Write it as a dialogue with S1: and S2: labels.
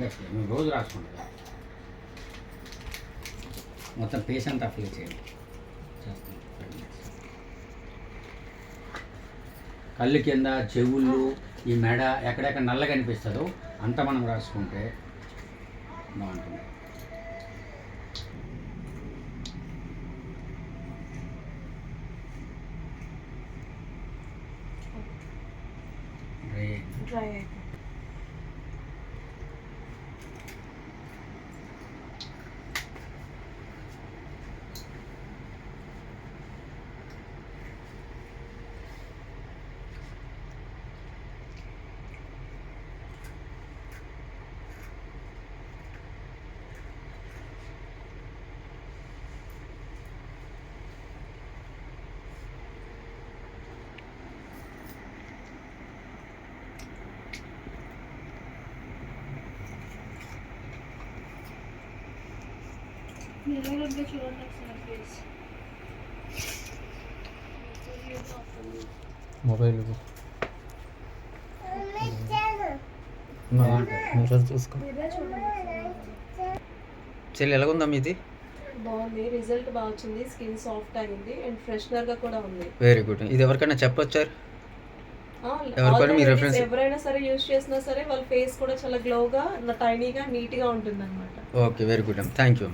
S1: మేము రోజు రాసుకుంటాం, మొత్తం పేస్ అంతా అప్లై చేయండి. చేస్తాం. కళ్ళు కింద, చెవుళ్ళు, ఈ మెడ ఎక్కడెక్కడ నల్ల కనిపిస్తుందో అంతా మనం రాసుకుంటే బాగుంటుంది.
S2: డ్రై
S3: మొబైల్ చూసుకో. చెల్లి ఎలాగుందా మీది?
S2: బాగుంది, రిజల్ట్ బాగా వచ్చింది, స్కిన్ సాఫ్ట్ అయింది అండ్ ఫ్రెషనర్ గా కూడా ఉంది.
S3: Very good. ఇది ఎవరికైనా చెప్పొచ్చారు? ఎవరికైనా మీ రెఫరెన్స్
S2: ఎవరైనా సరే యూజ్ చేసినా సరే వాళ్ళ ఫేస్ కూడా చాలా గ్లోగా, టైనీగా, నీట్ గా ఉంటుంది అనమాట.
S3: Okay, very good. Thank you.